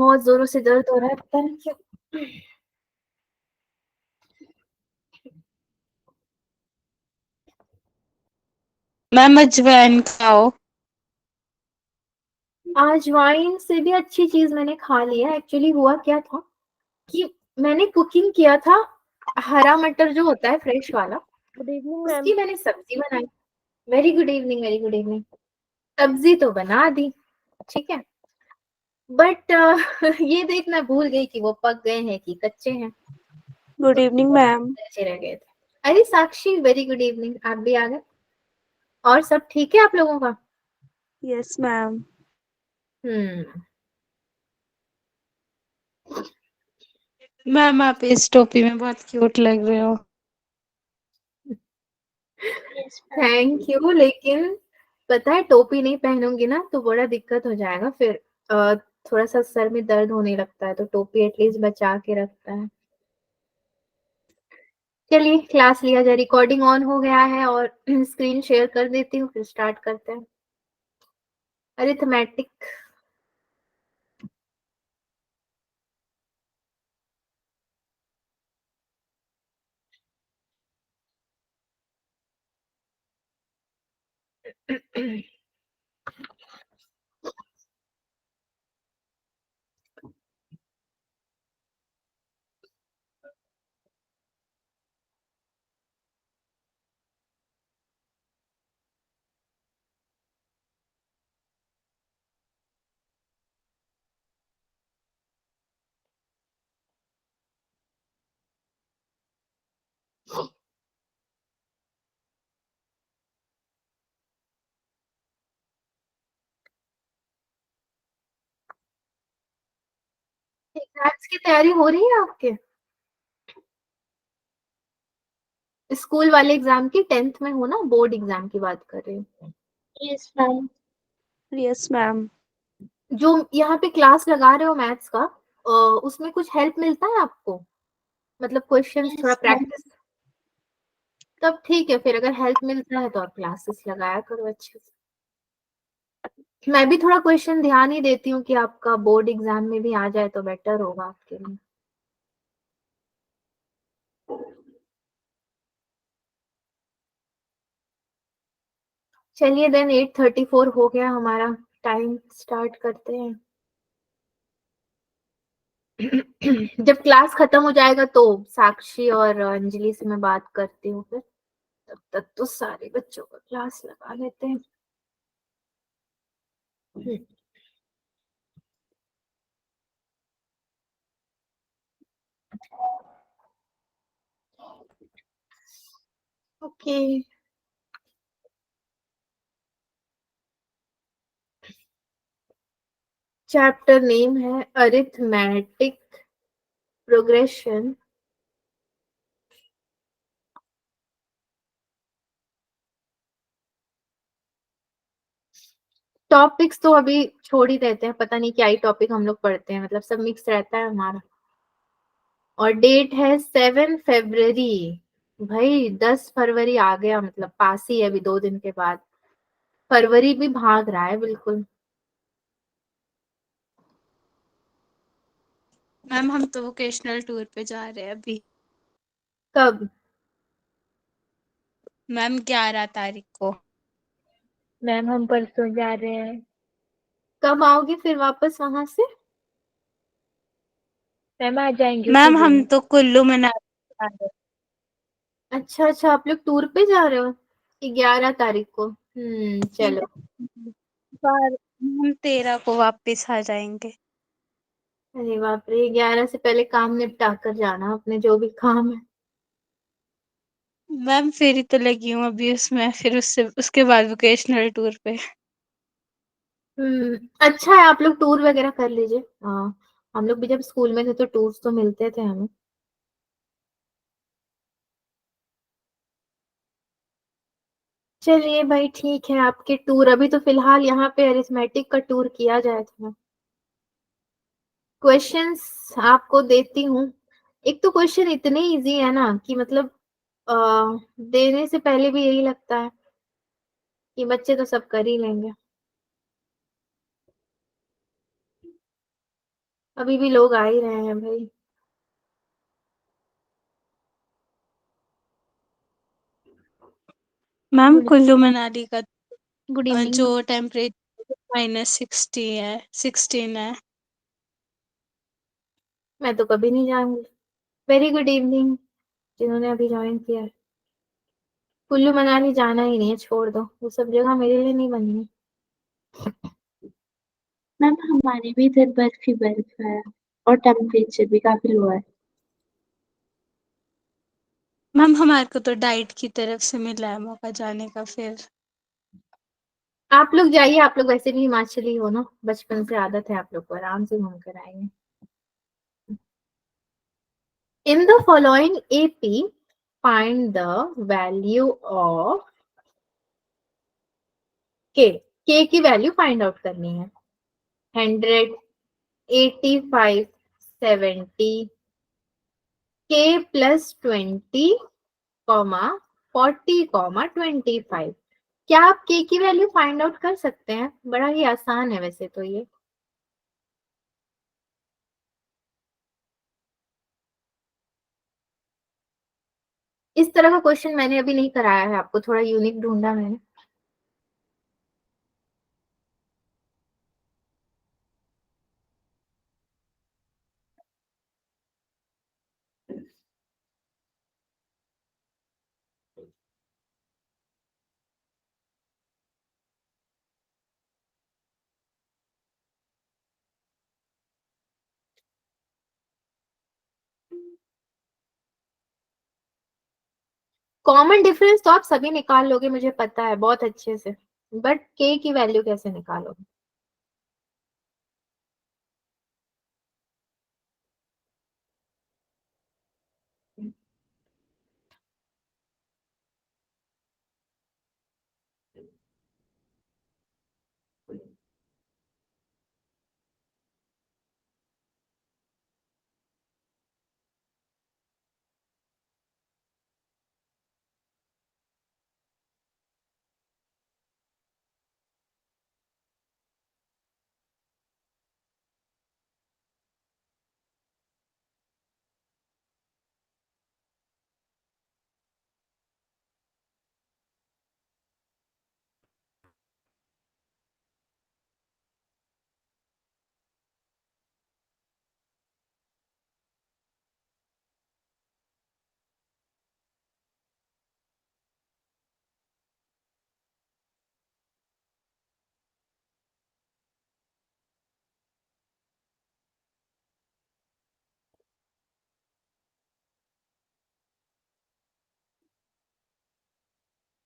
बहुत जोरों से दर्द हो रहा है, पता नहीं क्यों। मैम अजवाइन खाओ। अजवाइन से भी अच्छी चीज मैंने खा लिया। एक्चुअली हुआ क्या था कि मैंने कुकिंग किया था, हरा मटर जो होता है फ्रेश वाला, गुड इवनिंग मैम। उसकी मैंने सब्जी बनाई। Very good evening, very good evening. सब्जी तो बना दी, ठीक है, बट ये देखना भूल गई कि वो पक गए हैं कि कच्चे हैं। Good evening ma'am. कच्चे रह गए थे। अरे साक्षी, वेरी गुड इवनिंग, आप भी आ गए। और सब ठीक है आप लोगों का? Yes ma'am. हम्म। मैम आप इस टोपी में बहुत क्यूट लग रहे हो। थैंक यू, लेकिन पता है टोपी नहीं पहनूंगी ना तो बड़ा दिक्कत हो जाएगा फिर। थोड़ा सा सर में दर्द होने लगता है, तो टोपी एटलीस्ट बचा के रखता है। चलिए क्लास लिया जाए, रिकॉर्डिंग ऑन हो गया है और स्क्रीन शेयर कर देती हूँ, फिर स्टार्ट करते हैं। अरिथमेटिक। एग्जाम्स की तैयारी हो रही है आपके? स्कूल वाले एग्जाम की, 10th में हो ना, बोर्ड एग्जाम की बात कर रही हूँ। Yes ma'am. Yes ma'am. जो यहाँ पे क्लास लगा रहे हो मैथ्स का, उसमें कुछ हेल्प मिलता है आपको? मतलब क्वेश्चंस थोड़ा यस मैम। प्रैक्टिस? तब ठीक है, फिर अगर हेल्प मिलता है तो आप क्लासेस लगाया करो अच्छे से। मैं भी थोड़ा क्वेश्चन ध्यान ही देती हूँ कि आपका बोर्ड एग्जाम में भी आ जाए तो बेटर होगा आपके लिए। चलिए देन, 8:34 हो गया हमारा टाइम, स्टार्ट करते हैं। जब क्लास खत्म हो जाएगा तो साक्षी और अंजलि से मैं बात करती हूँ फिर। तब तक तो सारे बच्चों का क्लास लगा लेते हैं। ओके। चैप्टर नेम है अरिथमेटिक प्रोग्रेशन। टॉपिक्स तो अभी छोड़ ही देते हैं, पता नहीं क्या ही टॉपिक हम लोग पढ़ते हैं, मतलब सब मिक्स रहता है हमारा। और डेट है 7 फरवरी। भाई 10 फरवरी आ गया, मतलब पास ही है अभी 2 दिन के बाद। फरवरी भी भाग रहा है बिल्कुल। मैम हम तो वोकेशनल टूर पे जा रहे हैं अभी। कब? मैम 11 तारीख को। मैम हम परसों जा रहे हैं। कब आओगे फिर वापस वहां से? मैम आ जाएंगे उसी मैम हम दिन। तो कुल्लू मनाली जा रहे अच्छा अच्छा, आप लोग टूर पे जा रहे हो? 11 तारीख को? हैं। चलो। बार हम 13 को वापस आ जाएंगे। अरे बाप रे, 11 से पहले काम निपटा कर जाना अपने जो भी काम है। मैम फिर ही तो लगी हूँ अभी उसमें, फिर उससे उसके बाद वोकेशनल टूर पे। अच्छा है, आप लोग टूर वगैरह कर लीजिए। हाँ, हम लोग भी जब स्कूल में थे तो टूर्स तो मिलते थे हमें। चलिए भाई ठीक है, आपके टूर अभी तो फिलहाल यहाँ पे अरिथमेटिक का टूर किया जाए था। क्वेश्चंस आपको देती हूँ। एक तो क्वेश्चन इतने इजी है ना कि मतलब देने से पहले भी यही लगता है कि बच्चे तो सब कर ही लेंगे। अभी भी लोग आ ही रहे हैं भाई। मैम कुल्लू मनाली का गुड इवनिंग। जो टेम्परेचर -16 है। मैं तो कभी नहीं जाऊंगी। वेरी गुड इवनिंग जिन्होंने अभी ज्वाइन किया है। कुल्लू मनाली जाना ही नहीं है, छोड़ दो, वो सब जगह मेरे लिए नहीं बनी है। मैम हमारे भी इधर बर्फ ही बर्फ है और टेम्परेचर भी काफी लो है। मैम हमारे को तो डाइट की तरफ से मिला है मौका जाने का फिर। आप लोग जाइए, आप लोग वैसे भी हिमाचली हो ना, बचपन से आदत है आप लोग को, आराम से घूम कर आएंगे। In the following AP, find the value of K. K की वैल्यू फाइंड आउट करनी है। 100, 85, 70, K plus 20, 40, 25। क्या आप K की वैल्यू फाइंड आउट कर सकते हैं? बड़ा ही आसान है वैसे तो ये। इस तरह का क्वेश्चन मैंने अभी नहीं कराया है आपको, थोड़ा यूनिक ढूंढा मैंने। कॉमन डिफरेंस तो आप सभी निकाल लोगे, मुझे पता है बहुत अच्छे से, बट के की वैल्यू कैसे निकालोगे?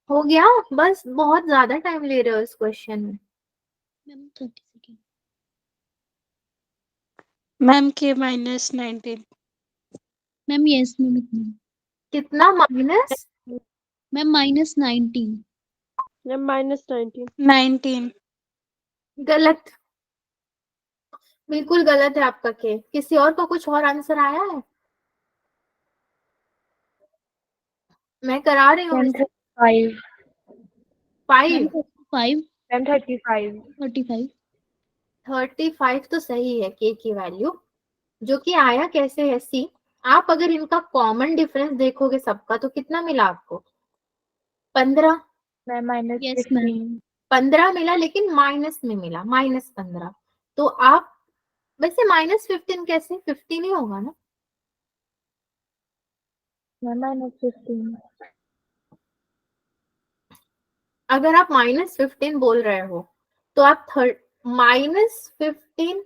हो गया? बस बहुत ज्यादा टाइम ले रहे हो इस क्वेश्चन में। Ma'am 30 second. मैम के -19। मैम यस मैम इतना। कितना माइनस? मैम -19। मैम -19। 19। गलत, बिल्कुल गलत है आपका के। किसी और को कुछ और आंसर आया है? मैं करा रही हूँ। मैम 35। 5? 5। मैम 35। 35। 35 तो सही है के की वैल्यू। जो कि आया कैसे है, सी, आप अगर इनका कॉमन डिफरेंस देखोगे सबका, तो कितना मिला आपको? 15। Ma'am yes ma'am. -15। 15 मिला, लेकिन माइनस में मिला, -15। तो आप वैसे -15 कैसे? 15 ही होगा ना? मैम -15। अगर आप -15 बोल रहे हो, तो आप -15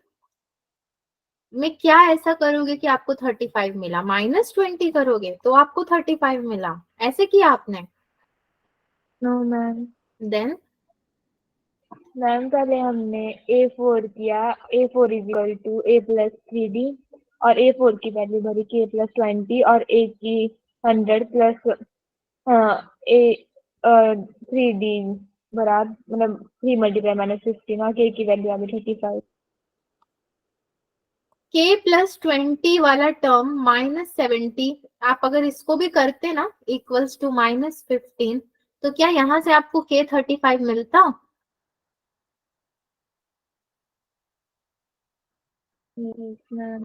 में क्या ऐसा करोगे कि आपको 35 मिला? -20 करोगे तो आपको 35 मिला, ऐसे किया आपने? No ma'am. देन मैम पहले हमने A4 किया, A4 equal to A + 3D, और A4 की वैल्यू भरी K + 20 और A की 100 प्लस A 3D भरा, मतलब 3 × -15 और K की वैल्यू आ गई 35। k + 20 वाला टर्म -70, आप अगर इसको भी करते ना इक्वल्स टू -15, तो क्या यहाँ से आपको k 35 मिलता? Yes, ma'am.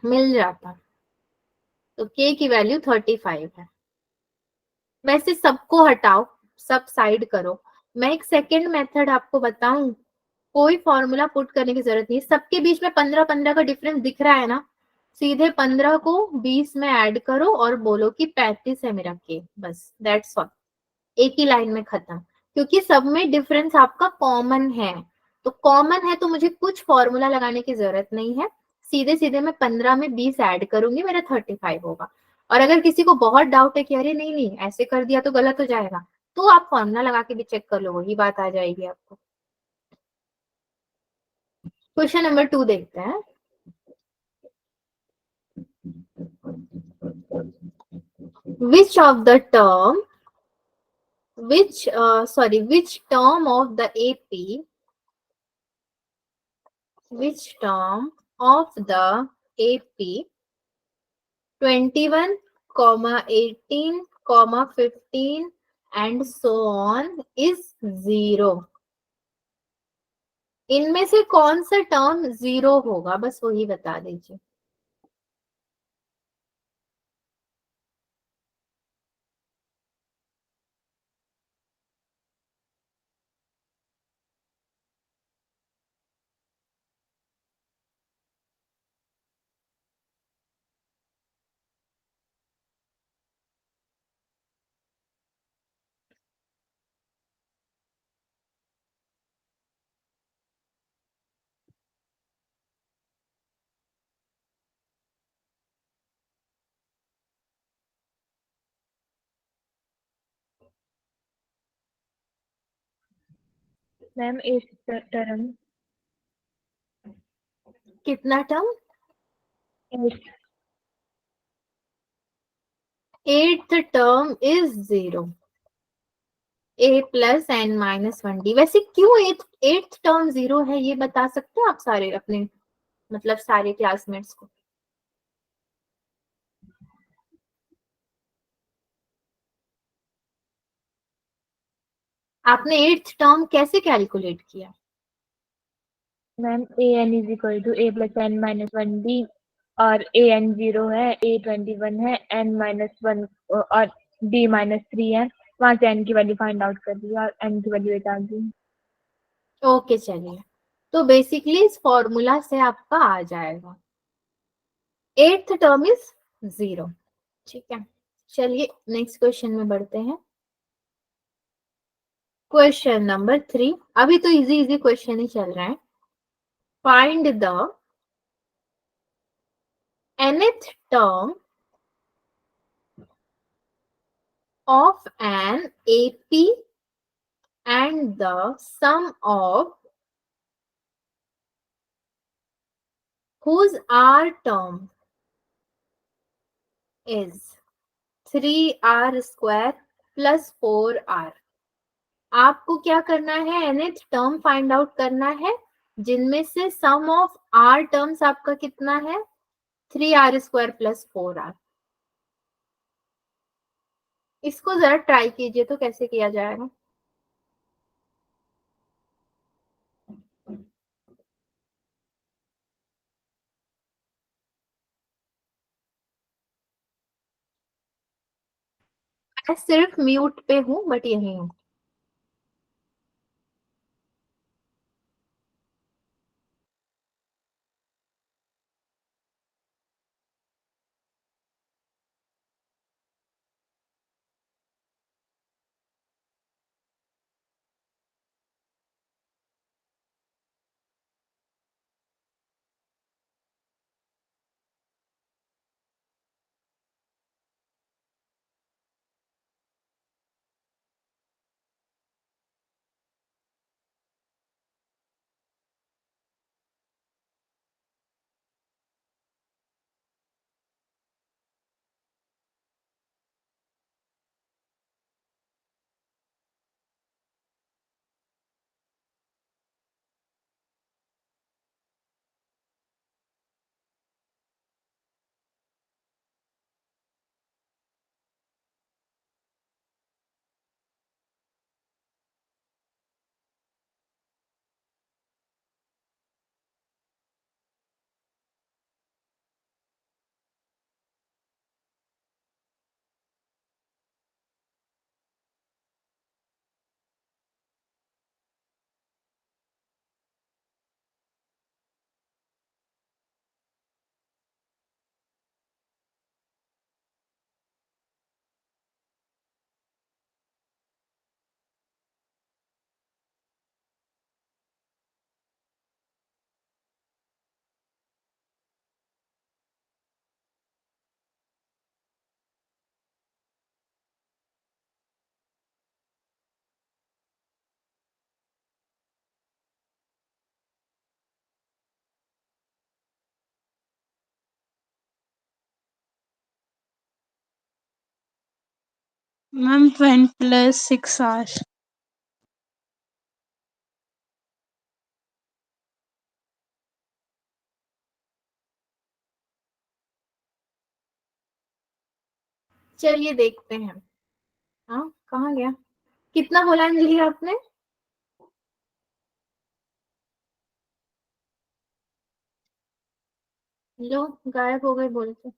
मिल जाता। तो k की वैल्यू 35 है। वैसे सबको हटाओ, सब साइड करो। मैं एक सेकेंड मेथड आपको बताऊं, कोई फॉर्मूला पुट करने की जरूरत नहीं, सबके बीच में 15-15 का डिफरेंस दिख रहा है ना, सीधे 15 को 20 में ऐड करो और बोलो कि 35 है मेरा के, बस दैट्स ऑल। एक ही लाइन में खत्म, क्योंकि सब में डिफरेंस आपका कॉमन है। तो कॉमन है तो मुझे कुछ फॉर्मूला लगाने की जरूरत नहीं है, सीधे सीधे मैं 15 में 20 ऐड करूंगी, मेरा 35 होगा। और अगर किसी को बहुत डाउट है कि अरे नहीं नहीं ऐसे कर दिया तो गलत हो जाएगा, तो आप फॉर्मूला लगा के भी चेक कर लो, वही बात आ जाएगी आपको। क्वेश्चन नंबर 2 देखते हैं। Which of the term, which term of the AP, which term of the AP 21, 18, 15 and so on is 0? इनमें से कौन सा टर्म 0 होगा, बस वही बता दीजिए। Ma'am 8th term. कितना term? 8th। 8th term is 0, a plus n minus 1d। वैसे क्यों एट्थ टर्म 0 है, ये बता सकते हो आप सारे अपने, मतलब सारे क्लासमेट्स को? आपने एट्थ टर्म कैसे कैलकुलेट किया? Ma'am an is equal to a plus n minus 1d, और an 0 है, a 21 है, n माइनस 1 और d माइनस 3 है। वहां से n की वैल्यू फाइंड आउट कर दी और n की वैल्यू 8 आ गई। ओके चलिए, तो बेसिकली इस फॉर्मूला से आपका आ जाएगा एट्थ टर्म इज 0। ठीक है, चलिए नेक्स्ट क्वेश्चन में बढ़ते हैं। क्वेश्चन नंबर 3, अभी तो इजी इजी क्वेश्चन ही चल रहे हैं। Find the nth term of an AP and the sum of whose R term is 3R square plus 4R। आपको क्या करना है, nth टर्म फाइंड आउट करना है, जिनमें से सम ऑफ R टर्म्स आपका कितना है, 3R स्क्वायर प्लस 4R। इसको जरा ट्राई कीजिए तो कैसे किया जाएगा। मैं सिर्फ म्यूट पे हूँ बट यही हूँ। Ma'am 1 + 6 hours. चलिए देखते हैं। हाँ, कहाँ गया? कितना बोला अंजलि आपने? लो, गायब हो गए बोल के।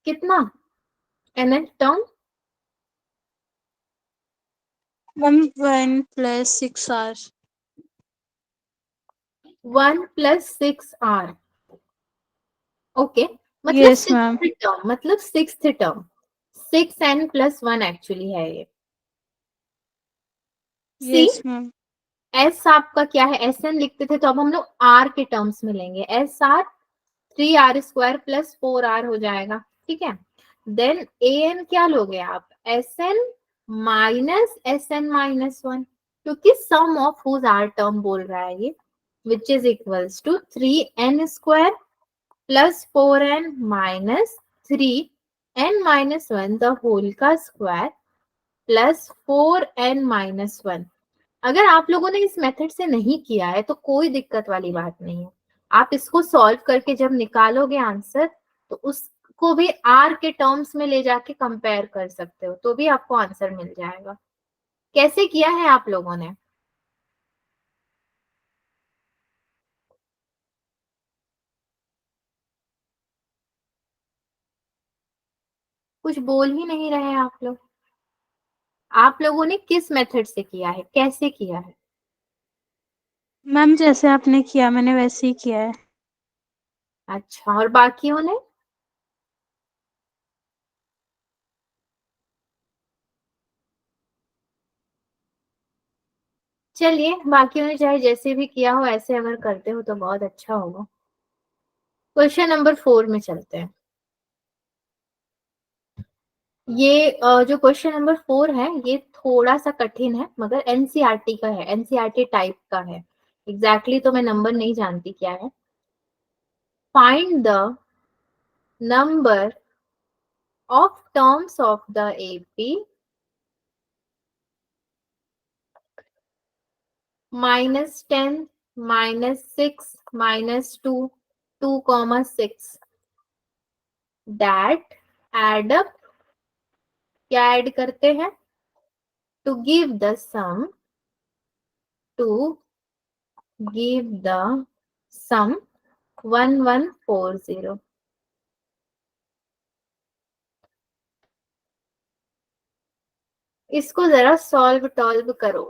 कितना nth term? Ma'am 1 + 6 hours. 1 + 6 R. Okay, मतलब यस मैम। सिक्स्थ टर्म, मतलब सिक्स्थ टर्म। 6n + 1 एक्चुअली है ये। सी, यस मैम। एस आपका क्या है? एस एन लिखते थे तो अब हम लोग आर के टर्म्स में लेंगे। एस आर 3r² + 4r हो जाएगा, ठीक है। देन ए एन क्या लोगे आप? एस एन - SN-1, क्योंकि sum of whose R term बोल रहा है ये, which is equals to 3n² + 4n - 3n - 1 the whole का स्क्वायर + 4n - 1। अगर आप लोगों ने इस मेथड से नहीं किया है तो कोई दिक्कत वाली बात नहीं है। आप इसको सॉल्व करके जब निकालोगे आंसर, तो उसको भी आर के टर्म्स में ले जाके कंपेयर कर सकते हो, तो भी आपको आंसर मिल जाएगा। कैसे किया है आप लोगों ने? कुछ बोल ही नहीं रहे आप लोग। आप लोगों ने किस मेथड से किया है, कैसे किया है? मैम जैसे आपने किया मैंने वैसे ही किया है। अच्छा, और बाकियों ने? चलिए, बाकियों ने चाहे जैसे भी किया हो, ऐसे अगर करते हो तो बहुत अच्छा होगा। क्वेश्चन नंबर 4 में चलते हैं। ये जो क्वेश्चन नंबर 4 है ये थोड़ा सा कठिन है, मगर एनसीईआरटी का है, एनसीईआरटी टाइप का है। एग्जैक्टली तो मैं नंबर नहीं जानती क्या है। Find the number of terms of the AP -10 -6 -2 2,6 that add up. क्या ऐड करते हैं? To give the sum, to give the sum 1140। इसको जरा सॉल्व टॉल्व करो।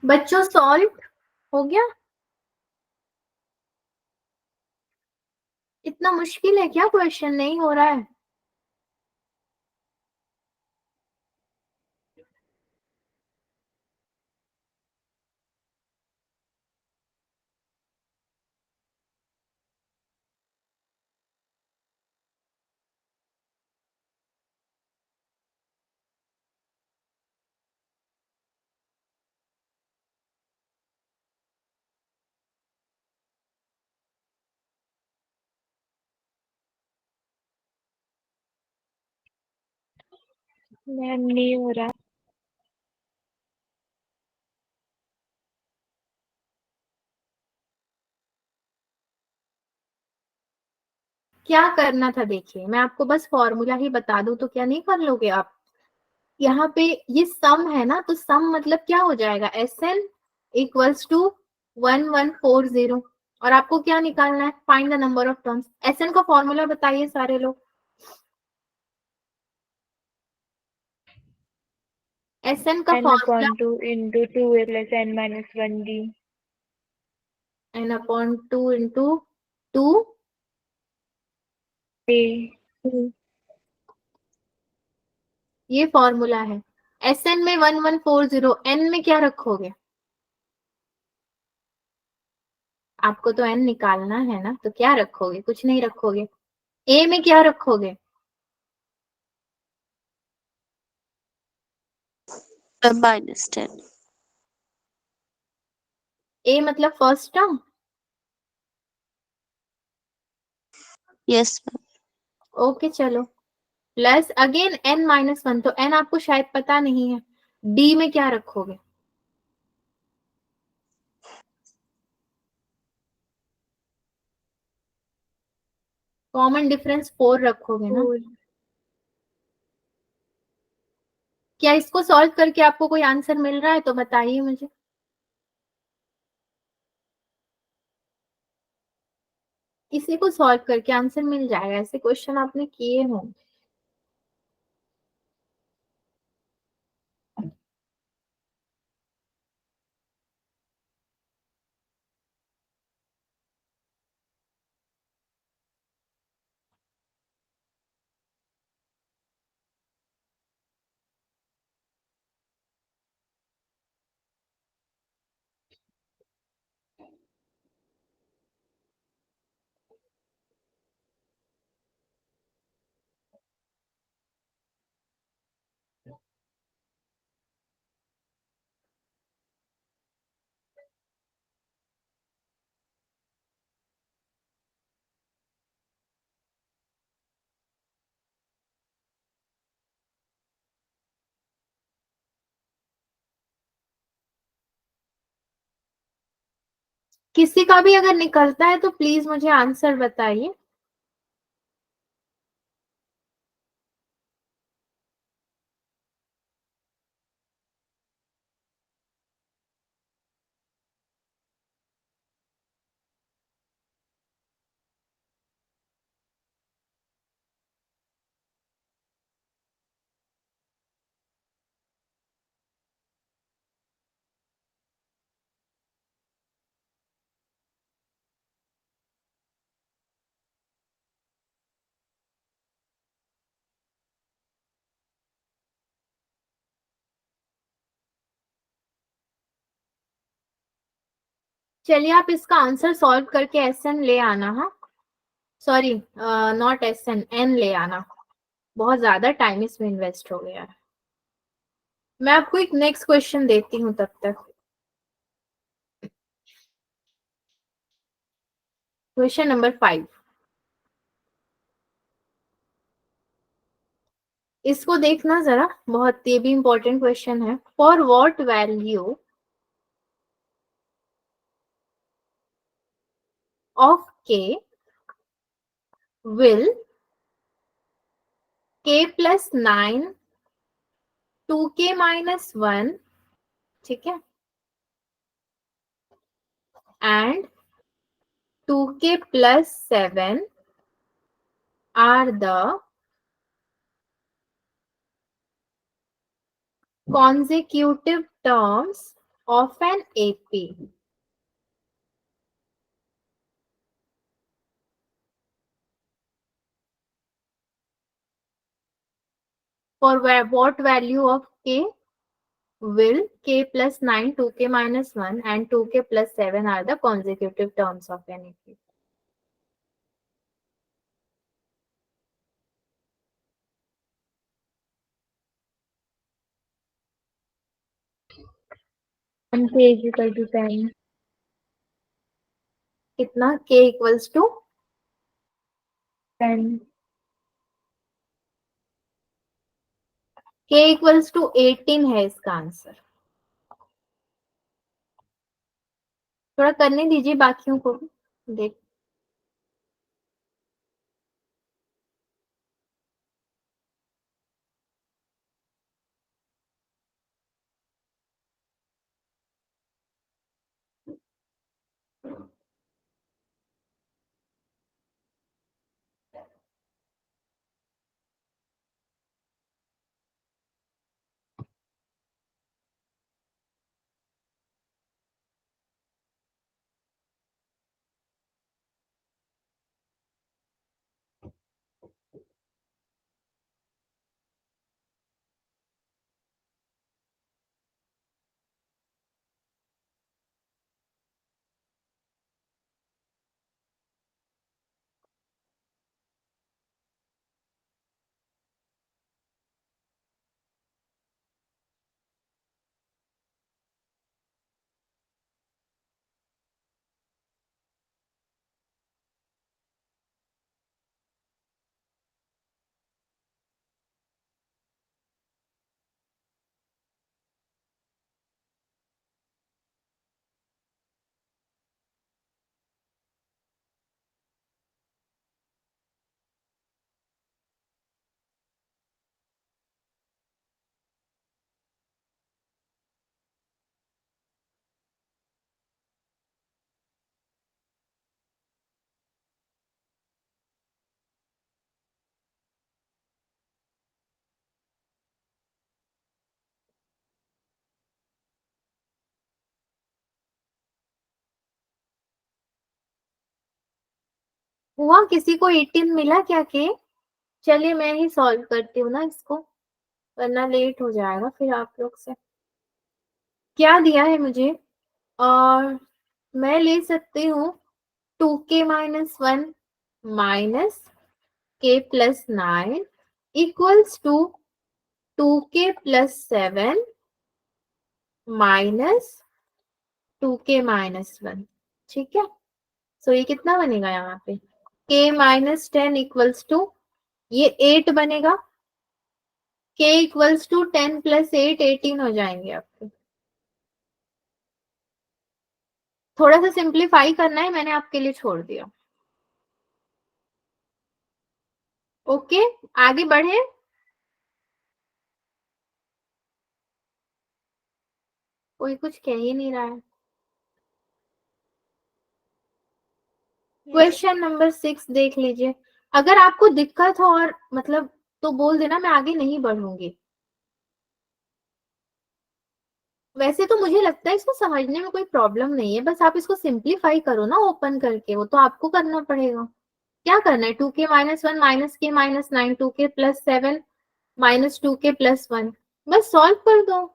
बच्चों सॉल्व हो गया? इतना मुश्किल है क्या क्वेश्चन? नहीं हो रहा है? मैम नहीं हो रहा। क्या करना था? देखिए मैं आपको बस फॉर्मूला ही बता दूं तो क्या नहीं कर लोगे आप? यहाँ पे ये सम है ना, तो सम मतलब क्या हो जाएगा? Sn equals to 1140। और आपको क्या निकालना है? Find the number of terms. Sn का फॉर्मूला बताइए सारे लोग। Sn का n formula upon 2 into 2a plus n minus 1d। n upon 2 into 2 a। ये फॉर्मूला है। Sn में 1140, n में क्या रखोगे? आपको तो n निकालना है ना, तो क्या रखोगे? कुछ नहीं रखोगे। a में क्या रखोगे? -10। a मतलब फर्स्ट टर्म। यस ओके चलो, प्लस अगेन n-1, तो n आपको शायद पता नहीं है। d में क्या रखोगे? कॉमन डिफरेंस 4 रखोगे ना? 4। क्या इसको सॉल्व करके आपको कोई आंसर मिल रहा है तो बताइए मुझे। इसी को सॉल्व करके आंसर मिल जाएगा, ऐसे क्वेश्चन आपने किए हों। किसी का भी अगर निकलता है तो प्लीज मुझे आंसर बताइए। चलिए आप इसका आंसर सॉल्व करके Sn ले आना। हाँ सॉरी, नॉट Sn, n ले आना। बहुत ज्यादा टाइम इसमें इन्वेस्ट हो गया है। मैं आपको एक नेक्स्ट क्वेश्चन देती हूँ तब तक। क्वेश्चन नंबर 5, इसको देखना जरा, बहुत ये भी इंपॉर्टेंट क्वेश्चन है। For what value of k will k plus 9 2k minus 1, ठीक है, and 2k plus 7 are the consecutive terms of an AP. For what value of k will k plus 9, 2k minus 1 and 2k plus 7 are the consecutive terms of an AP? And k is equal to 10. कितना? k equals to 10. k equals to 18 है इसका answer. थोड़ा करने दीजिए बाकियों को भी, देख। हुआ किसी को 18 मिला क्या के? चलिए मैं ही सॉल्व करती हूँ ना इसको, वरना लेट हो जाएगा फिर आप लोग से। क्या दिया है मुझे? और मैं ले सकती हूँ 2k minus 1 minus k plus 9 equals to 2k plus 7 minus 2k minus 1। ठीक है, सो ये कितना बनेगा यहाँ पे? k माइनस 10 इक्वल्स टू, ये 8 बनेगा। k इक्वल्स टू 10 प्लस 8 18 हो जाएंगे आपके। थोड़ा सा सिंप्लीफाई करना है, मैंने आपके लिए छोड़ दिया। ओके, आगे बढ़े। कोई कुछ कह ही नहीं रहा है। क्वेश्चन नंबर 6 देख लीजिए। अगर आपको दिक्कत हो और मतलब तो बोल देना, मैं आगे नहीं बढ़ूंगी। वैसे तो मुझे लगता है इसको समझने में कोई प्रॉब्लम नहीं है, बस आप इसको सिंप्लीफाई करो ना ओपन करके, वो तो आपको करना पड़ेगा। क्या करना है? 2k minus 1 minus k minus 9 2k plus 7 minus 2k plus 1, बस सॉल्व कर दो।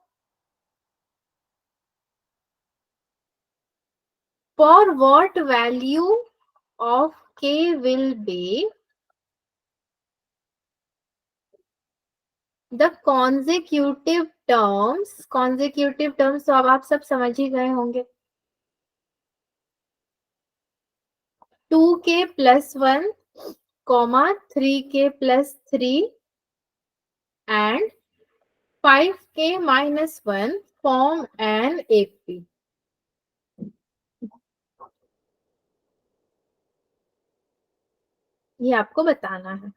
For what value of k will be the consecutive terms? consecutive terms तो अब आप सब समझ ही गए होंगे। 2k plus 1, 3k plus 3 and 5k minus 1 form an AP. ये आपको बताना है।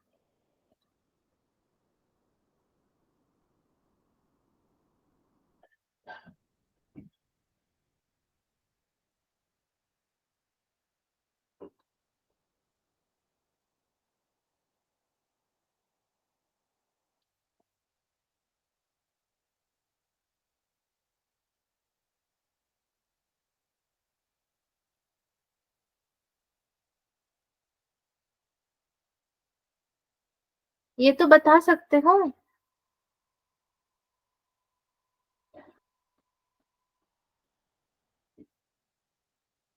ये तो बता सकते हो।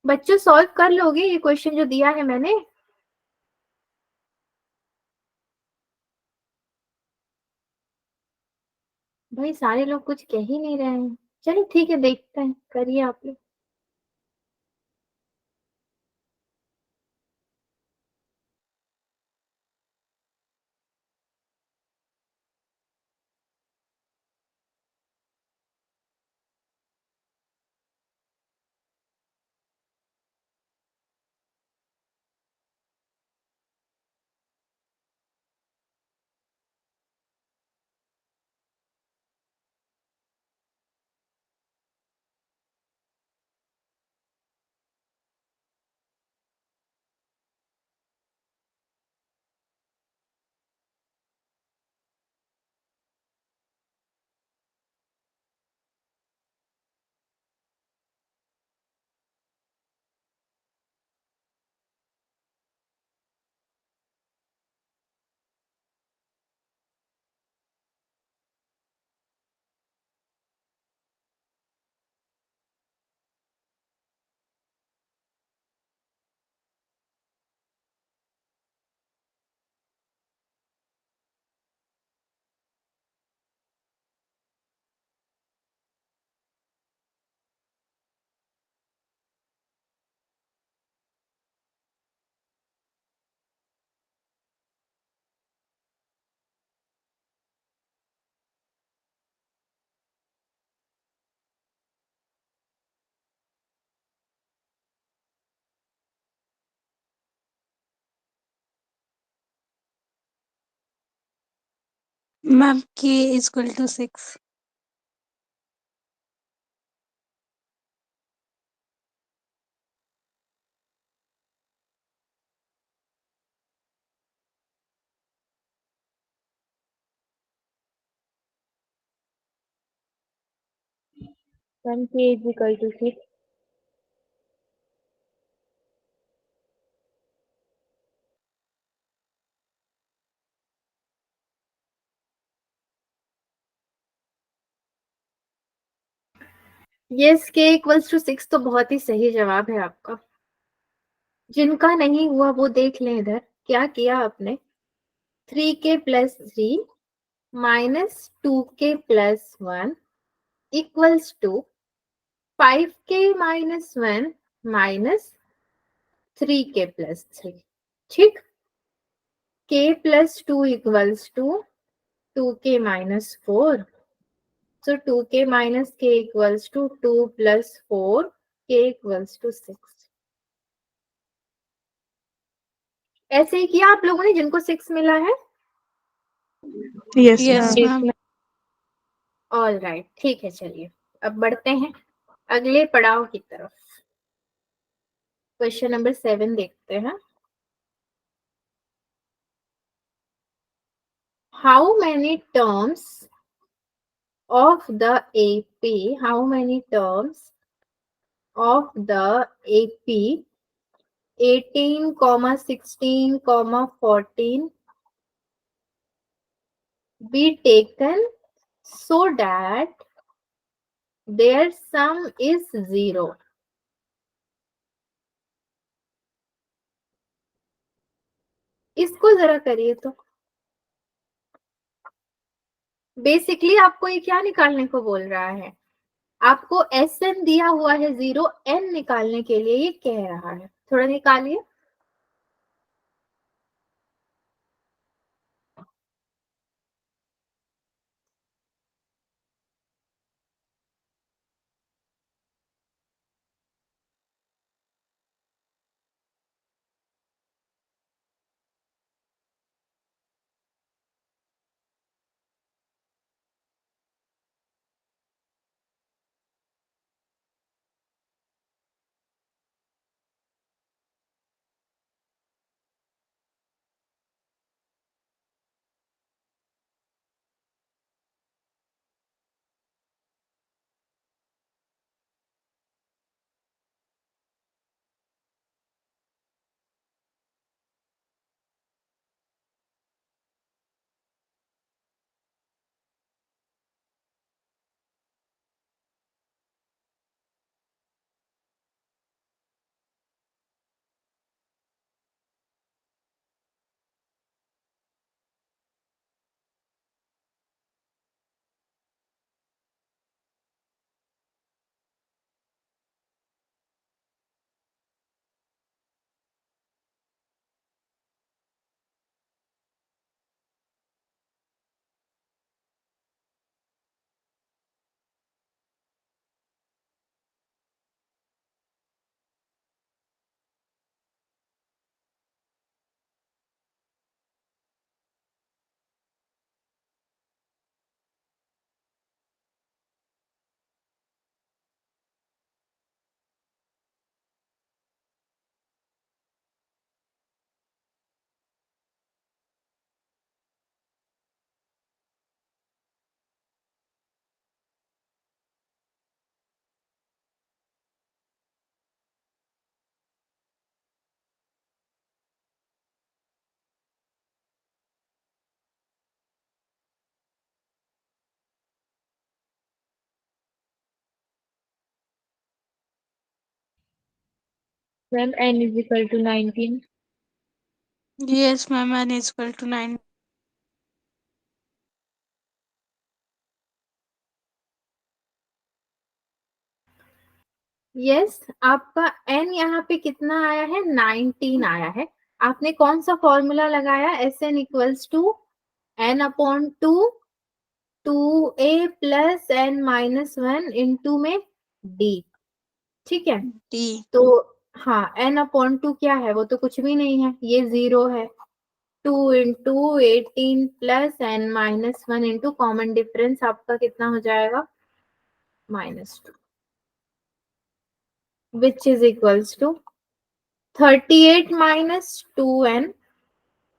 बच्चों सॉल्व कर लोगे ये क्वेश्चन जो दिया है मैंने? भाई सारे लोग कुछ कह ही नहीं रहे हैं। चलिए ठीक है, देखते हैं, करिए आप लोग। Ma'am k equal to 6। Ma'am k is equal to 6। Yes, k equals to 6 तो बहुत ही सही जवाब है आपका। जिनका नहीं हुआ वो देख लें इधर क्या किया आपने। 3k plus 3 minus 2k plus 1 equals to 5k minus 1 minus 3k plus 3। ठीक, k plus 2 equals to 2k minus 4। So 2k minus k equals to 2 plus 4, k equals to 6। ऐसे ही किया आप लोगों ने जिनको 6 मिला है? यस हाँ। मैम। ऑल राइट, ठीक है, चलिए अब बढ़ते हैं अगले पड़ाव की तरफ। क्वेश्चन नंबर 7 देखते हैं। How many terms of the AP, how many terms of the AP 18, 16, 14 be taken so that their sum is 0? इसको जरा करिए तो। बेसिकली आपको ये क्या निकालने को बोल रहा है? आपको एस एन दिया हुआ है 0, एन निकालने के लिए ये कह रहा है। थोड़ा निकालिए। Ma'am n is equal to 19. Yes, ma'am. N is equal to 9. Yes, आपका n यहाँ पे कितना आया है? 19 आया है। आपने कौन सा फॉर्मूला लगाया? Sn equals to n upon 2 a plus n minus 1 into में d। ठीक है, D. तो हाँ, n अपॉन 2 क्या है? वो तो कुछ भी नहीं है, ये 0 है। 2 into 18 plus n minus 1 into common difference आपका कितना हो जाएगा? -2, which is equals to 38 minus 2n,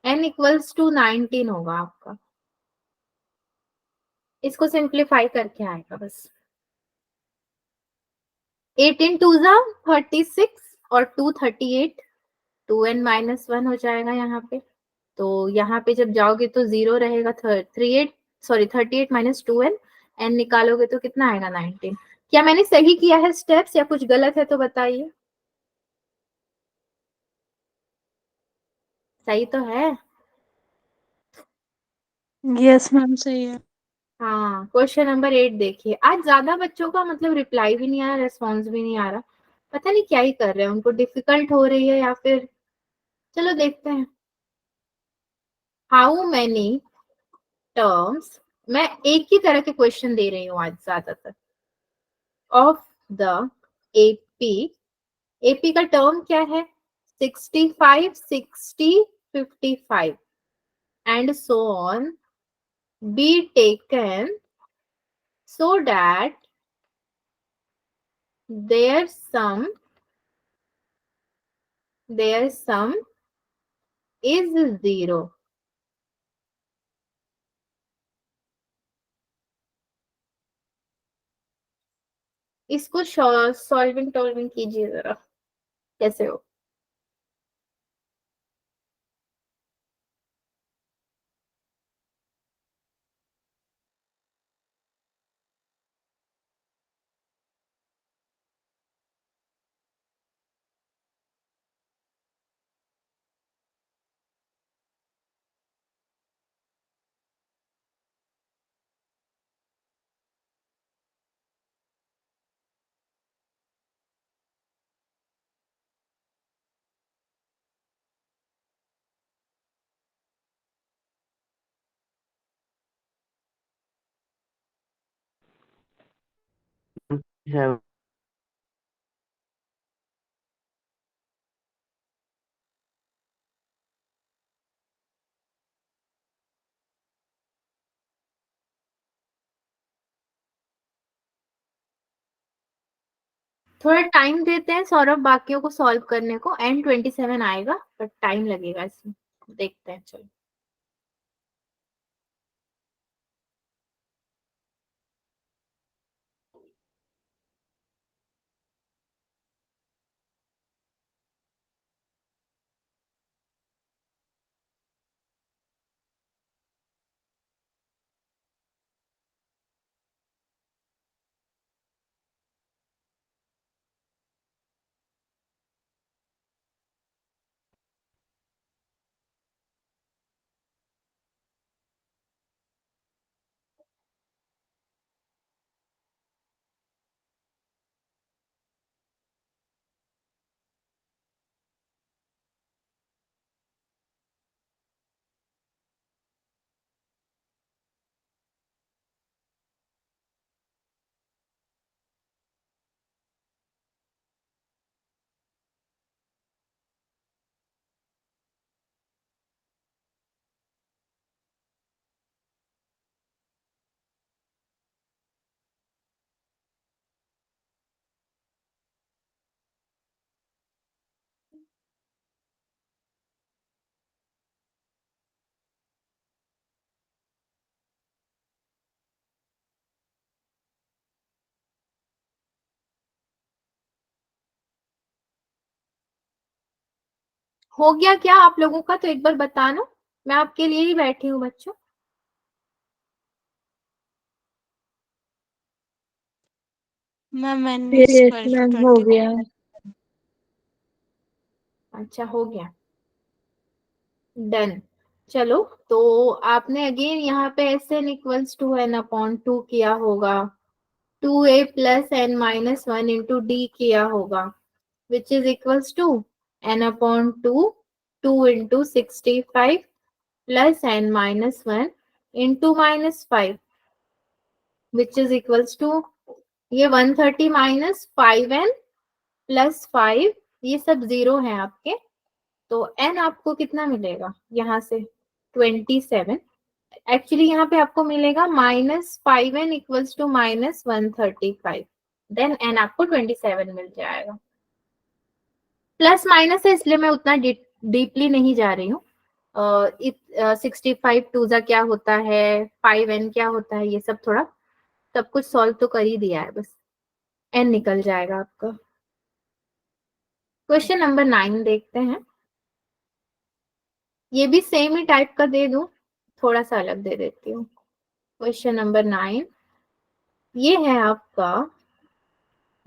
n इक्वल्स टू 19 होगा आपका। इसको सिंप्लीफाई करके आएगा बस। 18 टू जा 36 और 2 38, 2n माइनस 1 हो जाएगा यहाँ पे। तो यहाँ पे जब जाओगे तो 0 रहेगा। 38 माइनस 2n, n निकालोगे तो कितना आएगा? 19। क्या मैंने सही किया है स्टेप्स या कुछ गलत है तो बताइए। सही तो है? Yes, ma'am. सही है। हाँ, क्वेश्चन नंबर 8 देखिए। आज ज्यादा बच्चों का मतलब रिप्लाई भी नहीं आ रहा, रेस्पॉन्स भी नहीं आ रहा। पता नहीं क्या ही कर रहे हैं, उनको डिफिकल्ट हो रही है या फिर, चलो देखते हैं। हाउ मैनी टर्म्स, मैं एक ही तरह के क्वेश्चन दे रही हूँ आज ज्यादातर। ऑफ द एपी, एपी का टर्म क्या है? 65, 60, 55 and so on be taken so that their sum is 0। इसको सॉल्विंग टॉल्विंग कीजिए जरा, कैसे हो? have थोड़ा टाइम देते हैं सौरभ बाकियों को सॉल्व करने को। N27 आएगा बट टाइम लगेगा इसमें, देखते हैं। चलो हो गया क्या आप लोगों का? तो एक बार बताना, मैं आपके लिए ही बैठी हूँ बच्चों। Ma'am N is Yes, equal to ma'am हो 20. गया। अच्छा हो गया, डन। चलो, तो आपने अगेन यहाँ पे S N equals to N upon two किया होगा, 2a plus N minus one into D किया होगा, which is equals to N upon two, 2 into 65 plus N minus one into -5, which is equals to ये 130 minus 5n plus 5, ये सब zero है आपके, तो n आपको कितना मिलेगा यहाँ से 27। एक्चुअली यहाँ पे आपको मिलेगा -5n equals to -135, then n आपको 27 मिल जाएगा। प्लस माइनस है इसलिए मैं उतना डीपली नहीं जा रही हूँ। 65 टूजा क्या होता है, 5n क्या होता है, ये सब थोड़ा सब कुछ सॉल्व तो कर ही दिया है, बस n निकल जाएगा आपका। क्वेश्चन नंबर 9 देखते हैं। ये भी सेम ही टाइप का दे दूं, थोड़ा सा अलग दे देती हूँ। क्वेश्चन नंबर 9 ये है आपका,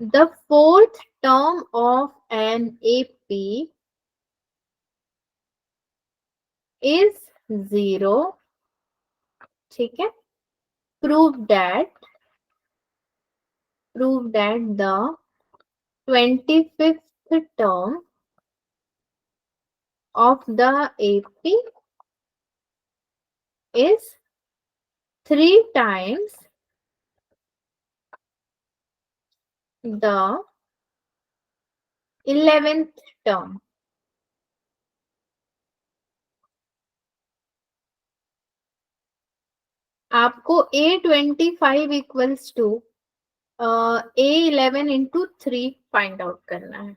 the fourth term of an AP is 0, ठीक है। Prove that the 25th term of the AP is 3 times the 11th term। आपको A25 equals to A11 into 3 find out करना है।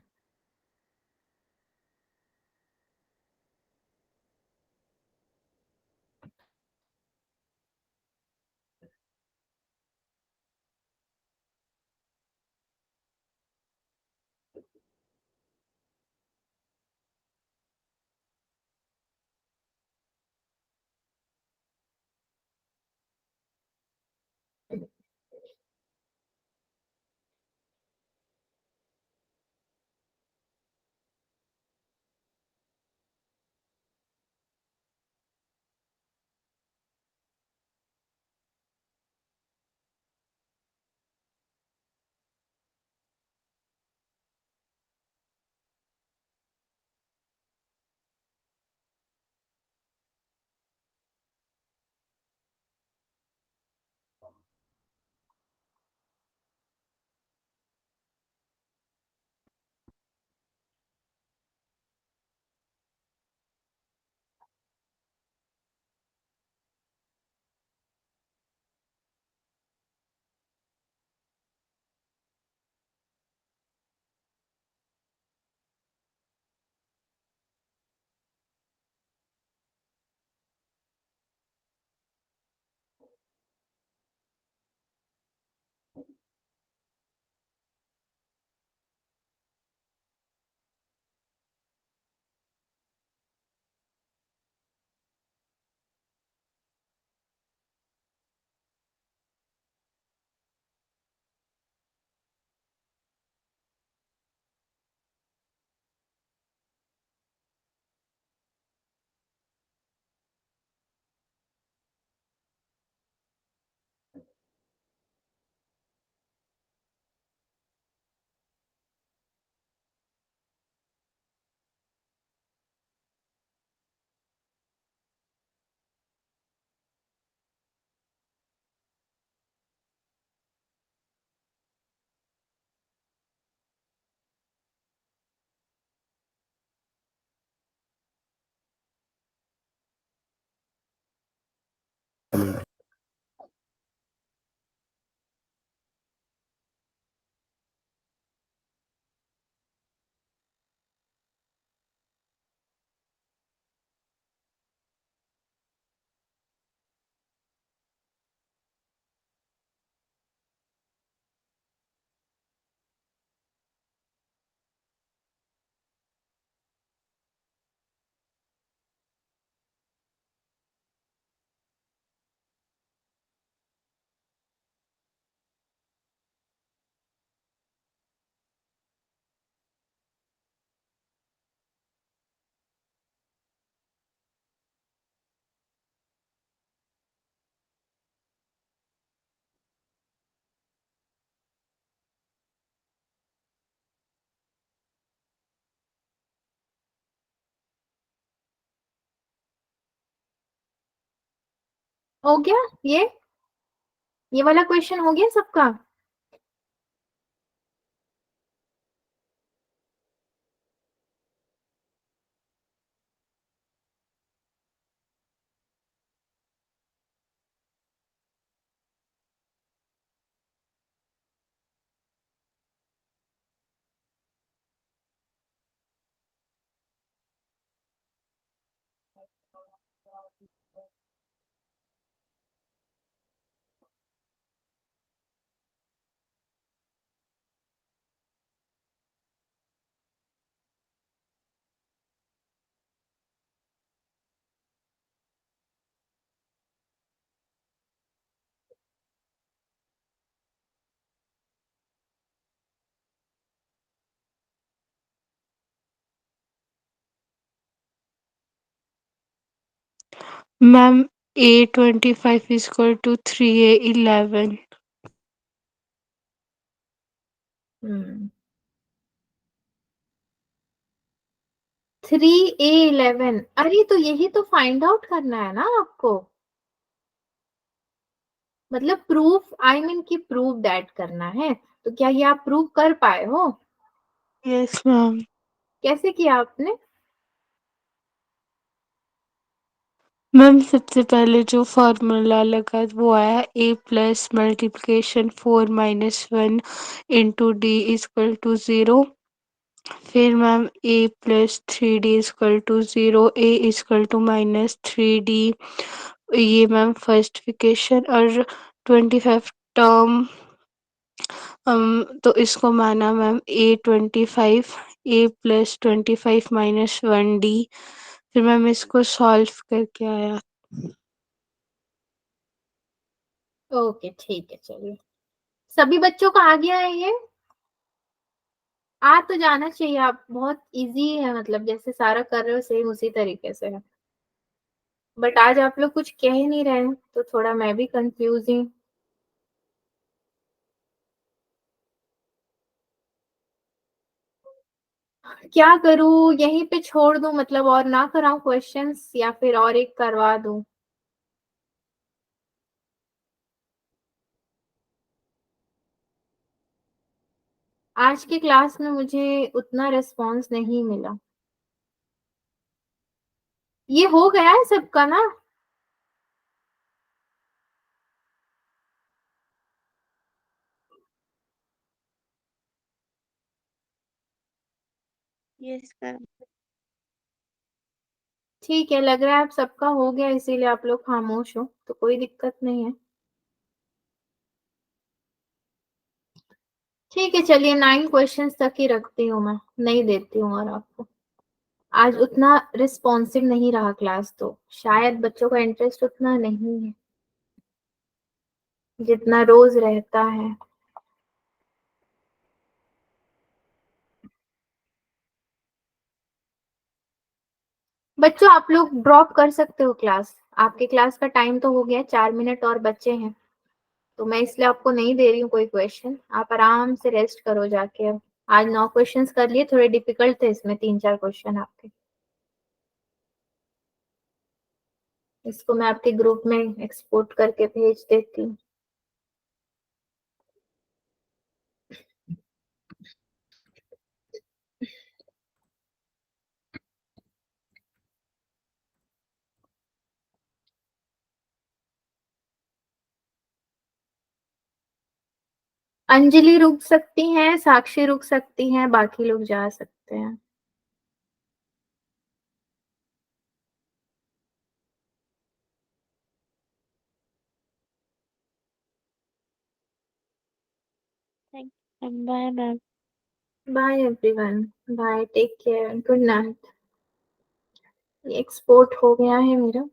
हो गया ये वाला क्वेश्चन हो गया सबका? Ma'am A25 is equal to 3A11. 3A11, अरे तो यही तो फाइंड आउट करना है ना आपको, मतलब प्रूफ, आई मीन की प्रूफ दैट करना है। तो क्या ये आप प्रूफ कर पाए हो? Yes ma'am. कैसे किया आपने? मैम सबसे पहले जो फॉर्मूला लगा वो आया A+ multiplication 4 - 1 into D is equal to 0। फिर ma'am A+3D is equal to 0, A is equal to -3D। ये मैम फर्स्ट इक्वेशन। और 25 टर्म तो इसको माना मैम A25, A+25 -1D। फिर मैम इसको सॉल्व करके आया। ओके ठीक है, चलिए सभी बच्चों का आ गया है ये? आ तो जाना चाहिए, आप बहुत इजी है, मतलब जैसे सारा कर रहे हो सेम उसी तरीके से है। बट आज आप लोग कुछ कह ही नहीं रहे हैं, तो थोड़ा मैं भी कंफ्यूज हूँ। क्या करूँ, यहीं पे छोड़ दूं मतलब, और ना कराऊं क्वेश्चंस, या फिर और एक करवा दूं? आज की क्लास में मुझे उतना रिस्पांस नहीं मिला। ये हो गया है सबका ना? Yes ma'am. ठीक है, लग रहा है आप सबका हो गया, इसीलिए आप लोग खामोश हो, तो कोई दिक्कत नहीं है। ठीक है चलिए, 9 क्वेश्चंस तक ही रखती हूँ मैं, नहीं देती हूँ और आपको। आज उतना रिस्पॉन्सिव नहीं रहा क्लास, तो शायद बच्चों का इंटरेस्ट उतना नहीं है जितना रोज रहता है। बच्चों आप लोग ड्रॉप कर सकते हो क्लास, आपके क्लास का टाइम तो हो गया, 4 मिनट और बच्चे हैं, तो मैं इसलिए आपको नहीं दे रही हूँ कोई क्वेश्चन, आप आराम से रेस्ट करो जाके। अब आज 9 क्वेश्चंस कर लिए, थोड़े डिफिकल्ट थे इसमें 3-4 क्वेश्चन आपके। इसको मैं आपके ग्रुप में एक्सपोर्ट करके भेज देती हूँ। अंजलि रुक सकती हैं, साक्षी रुक सकती हैं, बाकी लोग जा सकते हैं। Thank you. Bye ma'am. Bye everyone, bye, take care, good night. ये एक्सपोर्ट हो गया है मेरा।